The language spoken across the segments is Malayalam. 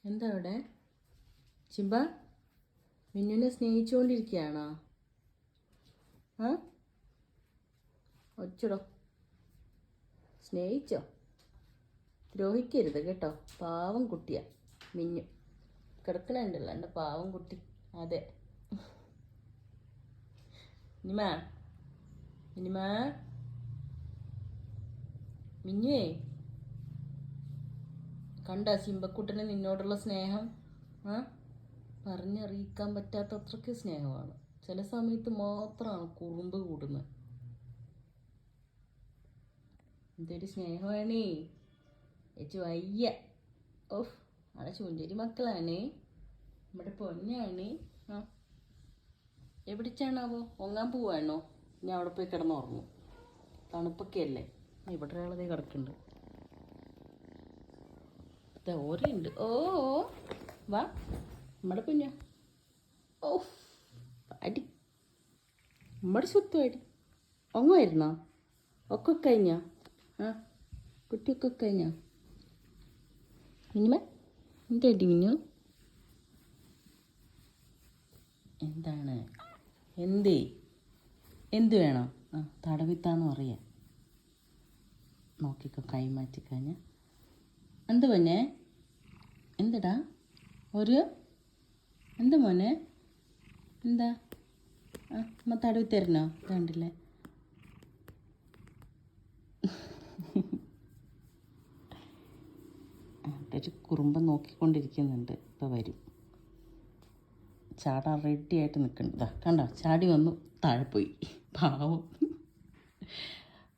എന്താ അവിടെ ചിമ്പ മിന്നുവിനെ സ്നേഹിച്ചുകൊണ്ടിരിക്കുകയാണോ? ആ ഒച്ചടോ, സ്നേഹിച്ചോ? ദ്രോഹിക്കരുത് കേട്ടോ. പാവം കുട്ടിയാ മിന്നു. കിടക്കണുണ്ടല്ലോ എൻ്റെ പാവം കുട്ടി. അതെ മിനിമാ, മിനിമാ, മിന്നുവേ, കണ്ട സിംബക്കുട്ടന് നിന്നോടുള്ള സ്നേഹം? ആ പറഞ്ഞറിയിക്കാൻ പറ്റാത്ത അത്രയ്ക്ക് സ്നേഹമാണ്. ചില സമയത്ത് മാത്രമാണ് കുറുമ്പ് കൂടുന്നത്. എന്തൊരു സ്നേഹമാണേ ഏച്ചു വയ്യ. ഓഹ് അവിടെ ചുഞ്ചരി മക്കളാണ്, നമ്മുടെ പൊന്നാണ്. ആ എവിടിച്ചാണാവോ? ഒങ്ങാൻ പോവാണോ? ഞാൻ അവിടെ പോയി കിടന്നുറങ്ങും. തണുപ്പൊക്കെ അല്ലേ. ഇവിടെ ഒരാളതേ കിടക്കുന്നുണ്ട്. ഓരയുണ്ട്. ഓ വാ നമ്മുടെ കുഞ്ഞ. ഓ അടി നമ്മുടെ സ്വത്തുമായിട്ട് ഒങ്ങുമായിരുന്നോ? ഒക്കെ കഴിഞ്ഞോ? ആ കുട്ടിയൊക്കെ കഴിഞ്ഞോ? മിനിമ എന്തായിട്ട് മിന്നു? എന്താണ്? എന്ത് വേണം? ആ തടവിത്താന്ന് പറയാ. നോക്കിക്കോ, കൈ മാറ്റിക്കഴിഞ്ഞ എന്ത് പൊന്നെ? എന്തടാ ഒരു എന്താ മോനെ? എന്താ? ആ അമ്മ തടവി തരണോ? കണ്ടില്ലേ ഒരു കുറുമ്പൻ നോക്കിക്കൊണ്ടിരിക്കുന്നുണ്ട്. ഇപ്പോൾ വരും. ചാടാൻ റെഡി ആയിട്ട് നിൽക്കുന്നുണ്ട്. കണ്ടോ, ചാടി വന്നു, താഴെ പോയി. പാവം.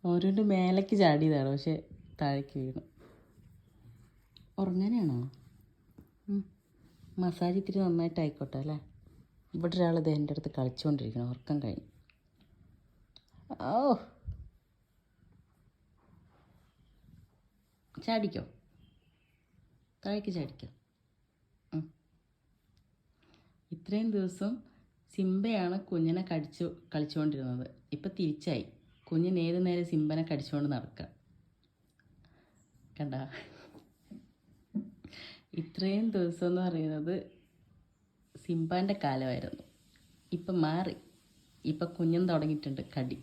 ഓരോൻ്റെ മേലേക്ക് ചാടിയതാണ്, പക്ഷെ താഴേക്ക് വീണു. ഉറങ്ങാനാണോ? മസാജ് ഇത്തിരി നന്നായിട്ട് ആയിക്കോട്ടെ അല്ലേ. ഇവിടെ ഒരാളിത് എൻ്റെ അടുത്ത് കളിച്ചുകൊണ്ടിരിക്കണം. ഉറക്കം കഴിഞ്ഞു. ഓ ചാടിക്കോ, താഴേക്ക് ചാടിക്കോ. ഇത്രയും ദിവസം സിംബയാണ് കുഞ്ഞിനെ കളിച്ചുകൊണ്ടിരുന്നത്. ഇപ്പം തിരിച്ചായി. കുഞ്ഞിന് ഏത് നേരം സിംബനെ കടിച്ചുകൊണ്ട് നടക്കുക. കണ്ട, ഇത്രയും ദിവസം എന്ന് പറയുന്നത് സിംബാൻ്റെ കാലമായിരുന്നു. ഇപ്പം മാറി. ഇപ്പം കുഞ്ഞും തുടങ്ങിയിട്ടുണ്ട് കടി.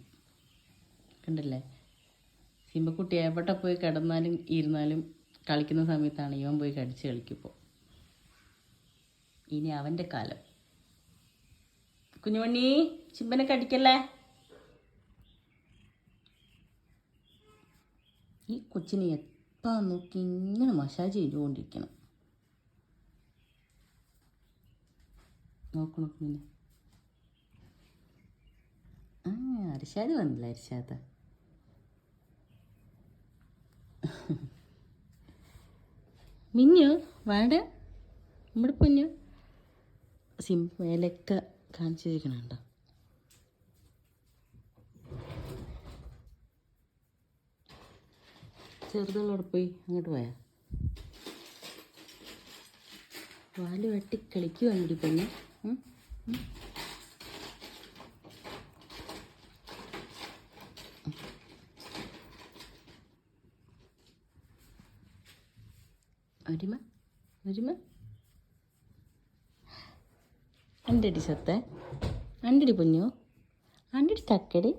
കണ്ടില്ലേ, സിംബക്കുട്ടി എവിടെ പോയി കിടന്നാലും ഇരുന്നാലും കളിക്കുന്ന സമയത്താണ് ഇവൻ പോയി കടിച്ച് കളിക്കുമ്പോൾ. ഇനി അവൻ്റെ കാലം. കുഞ്ഞുമണി, സിംബനെ കടിക്കല്ലേ. ഈ കൊച്ചിനെ എപ്പം നോക്കി ഇങ്ങനെ മസാജ് ചെയ്തുകൊണ്ടിരിക്കണം. നോക്കണം പിന്നെ. ആ അരിശാദ് വന്നില്ല. അരിശാദ മിന്നു വാട, നമ്മുടെ പൊന്നു. മേലൊക്കെ കാണിച്ചിരിക്കണുണ്ടോ? ചെറുതുള്ളവിടെ പോയി അങ്ങോട്ട് പോയാ വാല് വെട്ടി കളിക്കുക അങ്ങോട്ട് പൊന്നു. ഒരുമ ഒരുമ അൻ്റെടി സത്തെ, അൻ്റെടി പൊന്നു, അൻ്റെടി തക്കടി.